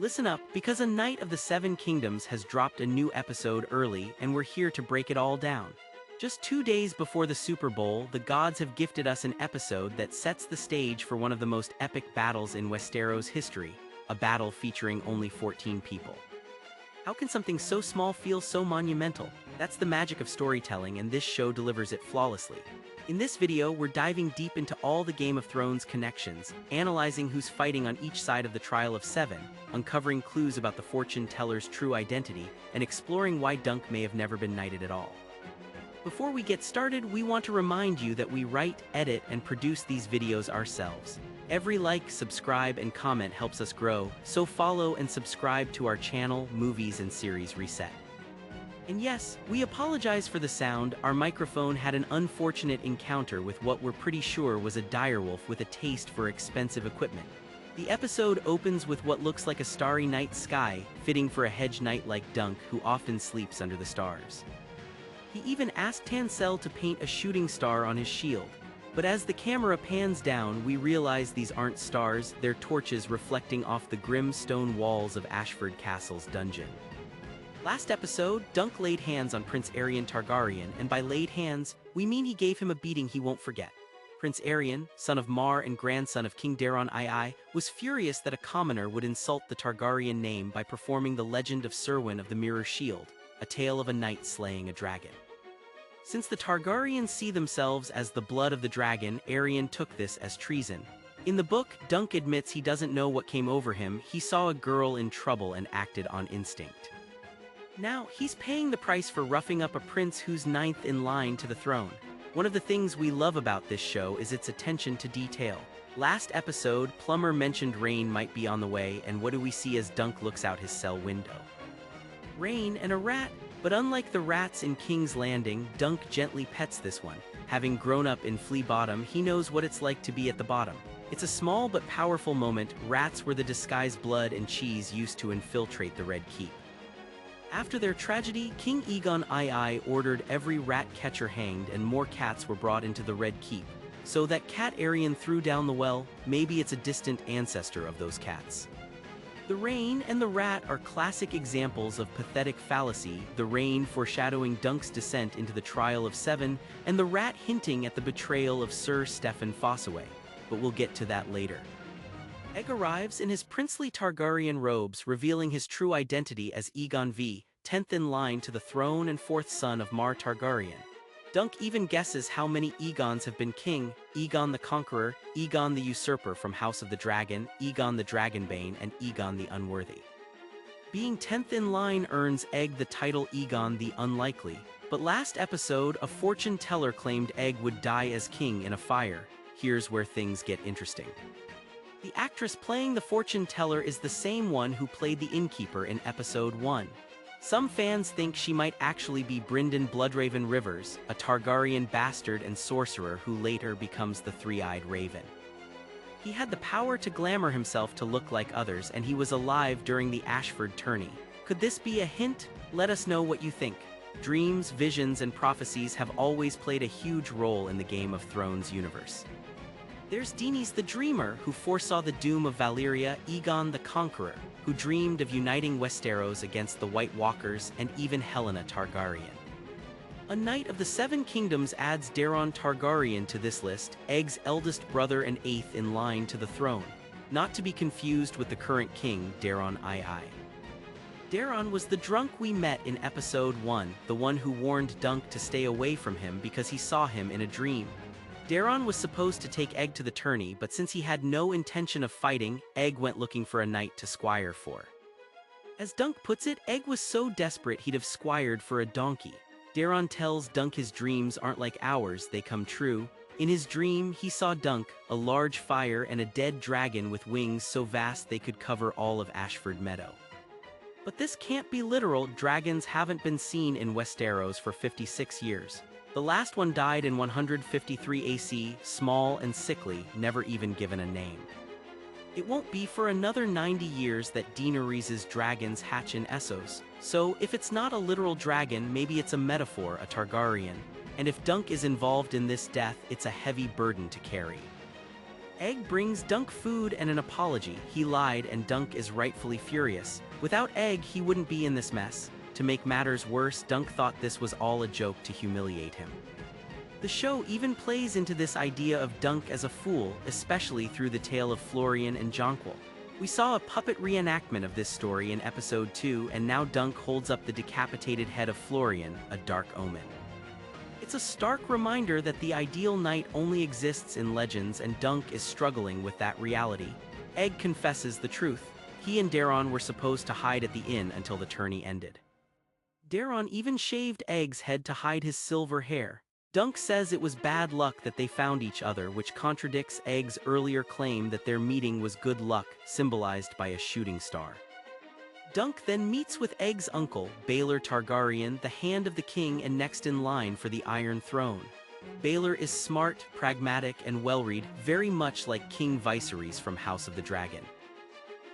Listen up, because A Knight of the Seven Kingdoms has dropped a new episode early, and we're here to break it all down. Just 2 days before the Super Bowl, the gods have gifted us an episode that sets the stage for one of the most epic battles in Westeros history, a battle featuring only 14 people. How can something so small feel so monumental? That's the magic of storytelling, and this show delivers it flawlessly. In this video, we're diving deep into all the Game of Thrones connections, analyzing who's fighting on each side of the Trial of Seven, uncovering clues about the fortune teller's true identity, and exploring why Dunk may have never been knighted at all. Before we get started, we want to remind you that we write, edit, and produce these videos ourselves. Every like, subscribe, and comment helps us grow, so follow and subscribe to our channel, Movies and Series Reset. And yes, we apologize for the sound. Our microphone had an unfortunate encounter with what we're pretty sure was a direwolf with a taste for expensive equipment. The episode opens with what looks like a starry night sky, fitting for a hedge knight like Dunk, who often sleeps under the stars. He even asked Tansel to paint a shooting star on his shield. But as the camera pans down, we realize these aren't stars, they're torches reflecting off the grim stone walls of Ashford Castle's dungeon. Last episode, Dunk laid hands on Prince Aerion Targaryen, and by laid hands, we mean he gave him a beating he won't forget. Prince Aerion, son of Mar and grandson of King Daeron II, was furious that a commoner would insult the Targaryen name by performing the legend of Serwyn of the Mirror Shield, a tale of a knight slaying a dragon. Since the Targaryens see themselves as the blood of the dragon, Aerion took this as treason. In the book, Dunk admits he doesn't know what came over him. He saw a girl in trouble and acted on instinct. Now, he's paying the price for roughing up a prince who's ninth in line to the throne. One of the things we love about this show is its attention to detail. Last episode, Plummer mentioned rain might be on the way, and what do we see as Dunk looks out his cell window? Rain and a rat. But unlike the rats in King's Landing, Dunk gently pets this one. Having grown up in Flea Bottom, he knows what it's like to be at the bottom. It's a small but powerful moment. Rats were the disguised blood and cheese used to infiltrate the Red Keep. After their tragedy, King Aegon II ordered every rat catcher hanged, and more cats were brought into the Red Keep. So that cat Aerion threw down the well, maybe it's a distant ancestor of those cats. The rain and the rat are classic examples of pathetic fallacy, the rain foreshadowing Dunk's descent into the Trial of Seven, and the rat hinting at the betrayal of Sir Steffon Fossaway. But we'll get to that later. Egg arrives in his princely Targaryen robes, revealing his true identity as Aegon V, 10th in line to the throne and 4th son of Mar Targaryen. Dunk even guesses how many Aegons have been king: Aegon the Conqueror, Aegon the Usurper from House of the Dragon, Aegon the Dragonbane, and Aegon the Unworthy. Being 10th in line earns Egg the title Aegon the Unlikely, but last episode a fortune teller claimed Egg would die as king in a fire. Here's where things get interesting. The actress playing the fortune teller is the same one who played the innkeeper in episode 1. Some fans think she might actually be Brynden Bloodraven Rivers, a Targaryen bastard and sorcerer who later becomes the Three-Eyed Raven. He had the power to glamour himself to look like others, and he was alive during the Ashford tourney. Could this be a hint? Let us know what you think. Dreams, visions, and prophecies have always played a huge role in the Game of Thrones universe. There's Daenerys the Dreamer, who foresaw the doom of Valyria, Aegon the Conqueror, who dreamed of uniting Westeros against the White Walkers, and even Helena Targaryen. A Knight of the Seven Kingdoms adds Daeron Targaryen to this list, Egg's eldest brother and 8th in line to the throne, not to be confused with the current king, Daeron II. Daeron was the drunk we met in episode 1, the one who warned Dunk to stay away from him because he saw him in a dream. Daeron was supposed to take Egg to the tourney, but since he had no intention of fighting, Egg went looking for a knight to squire for. As Dunk puts it, Egg was so desperate he'd have squired for a donkey. Daeron tells Dunk his dreams aren't like ours, they come true. In his dream, he saw Dunk, a large fire and a dead dragon with wings so vast they could cover all of Ashford Meadow. But this can't be literal. Dragons haven't been seen in Westeros for 56 years. The last one died in 153 AC, small and sickly, never even given a name. It won't be for another 90 years that Daenerys' dragons hatch in Essos, so if it's not a literal dragon, maybe it's a metaphor, a Targaryen, and if Dunk is involved in this death, it's a heavy burden to carry. Egg brings Dunk food and an apology. He lied and Dunk is rightfully furious. Without Egg, he wouldn't be in this mess. To make matters worse, Dunk thought this was all a joke to humiliate him. The show even plays into this idea of Dunk as a fool, especially through the tale of Florian and Jonquil. We saw a puppet reenactment of this story in episode 2, and now Dunk holds up the decapitated head of Florian, a dark omen. It's a stark reminder that the ideal knight only exists in legends, and Dunk is struggling with that reality. Egg confesses the truth. He and Daron were supposed to hide at the inn until the tourney ended. Daron even shaved Egg's head to hide his silver hair. Dunk says it was bad luck that they found each other, which contradicts Egg's earlier claim that their meeting was good luck, symbolized by a shooting star. Dunk then meets with Egg's uncle, Baelor Targaryen, the Hand of the King and next in line for the Iron Throne. Baelor is smart, pragmatic, and well-read, very much like King Viserys from House of the Dragon.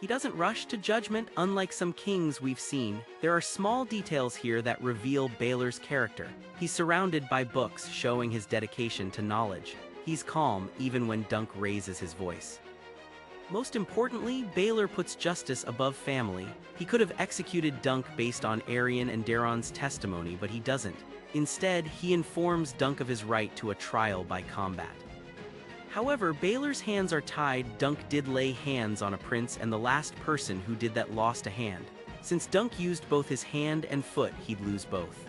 He doesn't rush to judgment, unlike some kings we've seen. There are small details here that reveal Baelor's character. He's surrounded by books showing his dedication to knowledge. He's calm even when Dunk raises his voice. Most importantly, Baelor puts justice above family. He could have executed Dunk based on Aerion and Daron's testimony, but he doesn't. Instead, he informs Dunk of his right to a trial by combat. However, Baelor's hands are tied. Dunk did lay hands on a prince, and the last person who did that lost a hand. Since Dunk used both his hand and foot, he'd lose both.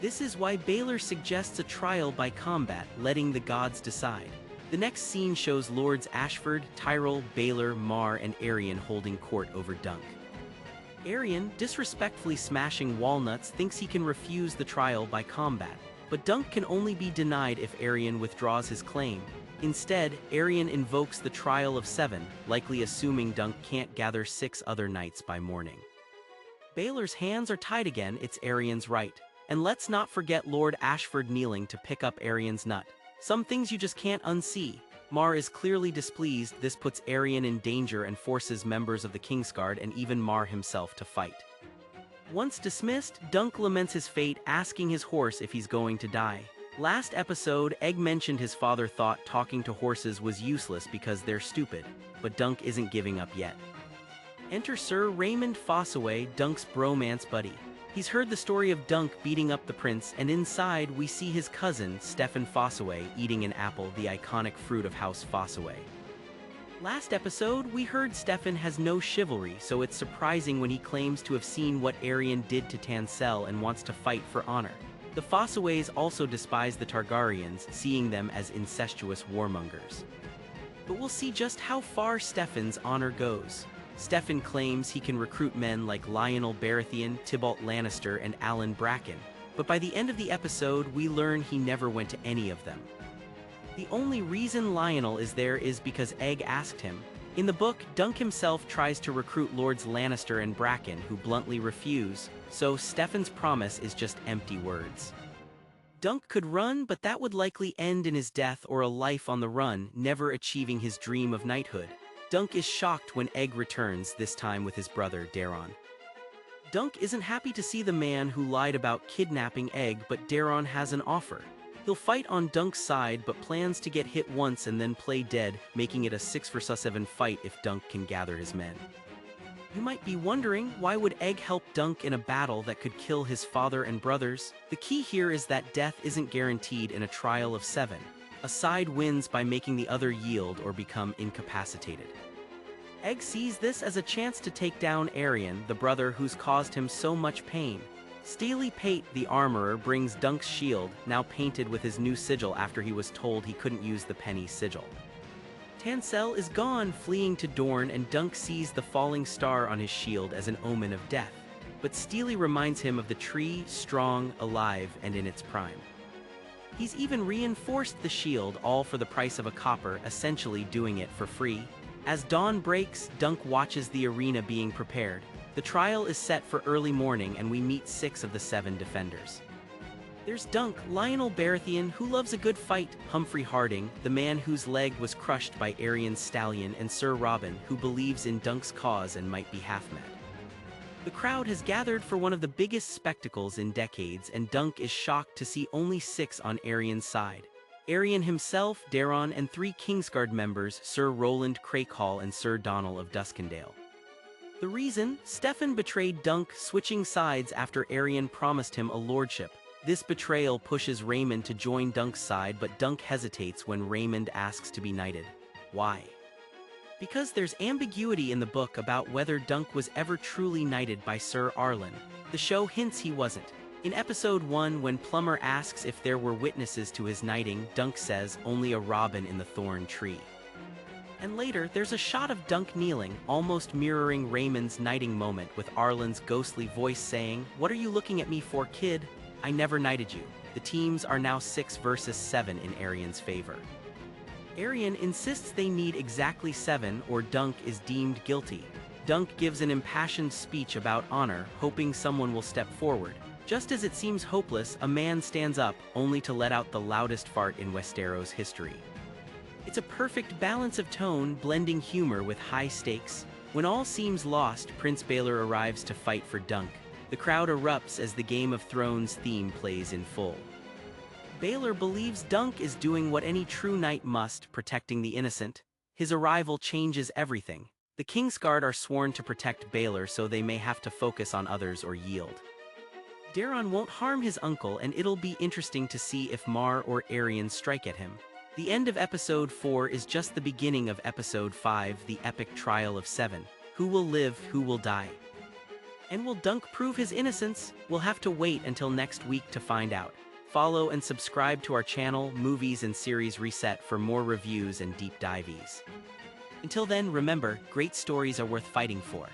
This is why Baelor suggests a trial by combat, letting the gods decide. The next scene shows Lords Ashford, Tyrell, Baelor, Mar, and Aerion holding court over Dunk. Aerion, disrespectfully smashing walnuts, thinks he can refuse the trial by combat, but Dunk can only be denied if Aerion withdraws his claim. Instead, Aerion invokes the Trial of 7, likely assuming Dunk can't gather 6 other knights by morning. Baelor's hands are tied again. It's Aerion's right. And let's not forget Lord Ashford kneeling to pick up Aerion's nut. Some things you just can't unsee. Mar is clearly displeased. This puts Aerion in danger and forces members of the Kingsguard and even Mar himself to fight. Once dismissed, Dunk laments his fate, asking his horse if he's going to die. Last episode, Egg mentioned his father thought talking to horses was useless because they're stupid, but Dunk isn't giving up yet. Enter Sir Raymond Fossaway, Dunk's bromance buddy. He's heard the story of Dunk beating up the prince, and inside we see his cousin, Steffon Fossaway, eating an apple, the iconic fruit of House Fossaway. Last episode, we heard Steffon has no chivalry, so it's surprising when he claims to have seen what Aerion did to Tanselle and wants to fight for honor. The Fossaways also despise the Targaryens, seeing them as incestuous warmongers. But we'll see just how far Steffon's honor goes. Steffon claims he can recruit men like Lionel Baratheon, Tybalt Lannister, and Alan Bracken, but by the end of the episode, we learn he never went to any of them. The only reason Lionel is there is because Egg asked him. In the book, Dunk himself tries to recruit Lords Lannister and Bracken, who bluntly refuse, so Steffon's promise is just empty words. Dunk could run, but that would likely end in his death or a life on the run, never achieving his dream of knighthood. Dunk is shocked when Egg returns, this time with his brother Daron. Dunk isn't happy to see the man who lied about kidnapping Egg, but Daron has an offer. He'll fight on Dunk's side, but plans to get hit once and then play dead, making it a 6-vs-7 fight if Dunk can gather his men. You might be wondering, why would Egg help Dunk in a battle that could kill his father and brothers? The key here is that death isn't guaranteed in a trial of 7. A side wins by making the other yield or become incapacitated. Egg sees this as a chance to take down Aerion, the brother who's caused him so much pain. Steely Pate, the armorer, brings Dunk's shield, now painted with his new sigil after he was told he couldn't use the penny sigil. Tanselle is gone, fleeing to Dorne, and Dunk sees the falling star on his shield as an omen of death. But Steely reminds him of the tree, strong, alive, and in its prime. He's even reinforced the shield, all for the price of a copper, essentially doing it for free. As dawn breaks, Dunk watches the arena being prepared. The trial is set for early morning, and we meet 6 of the 7 defenders. There's Dunk, Lionel Baratheon, who loves a good fight, Humphrey Harding, the man whose leg was crushed by Aerion's stallion, and Sir Robin, who believes in Dunk's cause and might be half-mad. The crowd has gathered for one of the biggest spectacles in decades, and Dunk is shocked to see only 6 on Aerion's side. Aerion himself, Daeron, and 3 Kingsguard members, Sir Roland Crakehall and Sir Donal of Duskendale. The reason? Stefan betrayed Dunk, switching sides after Aerion promised him a lordship. This betrayal pushes Raymond to join Dunk's side, but Dunk hesitates when Raymond asks to be knighted. Why? Because there's ambiguity in the book about whether Dunk was ever truly knighted by Sir Arlen. The show hints he wasn't. In episode 1, when Plummer asks if there were witnesses to his knighting, Dunk says, "Only a robin in the thorn tree." And later, there's a shot of Dunk kneeling, almost mirroring Raymond's knighting moment, with Arlen's ghostly voice saying, "What are you looking at me for, kid? I never knighted you." The teams are now 6 versus 7 in Aerion's favor. Aerion insists they need exactly 7 or Dunk is deemed guilty. Dunk gives an impassioned speech about honor, hoping someone will step forward. Just as it seems hopeless, a man stands up, only to let out the loudest fart in Westeros history. It's a perfect balance of tone, blending humor with high stakes. When all seems lost, Prince Baelor arrives to fight for Dunk. The crowd erupts as the Game of Thrones theme plays in full. Baelor believes Dunk is doing what any true knight must, protecting the innocent. His arrival changes everything. The Kingsguard are sworn to protect Baelor, so they may have to focus on others or yield. Daeron won't harm his uncle, and it'll be interesting to see if Mar or Aerion strike at him. The end of episode 4 is just the beginning of episode 5, the epic trial of 7. Who will live, who will die? And will Dunk prove his innocence? We'll have to wait until next week to find out. Follow and subscribe to our channel, Movies and Series Reset, for more reviews and deep dives. Until then, remember, great stories are worth fighting for.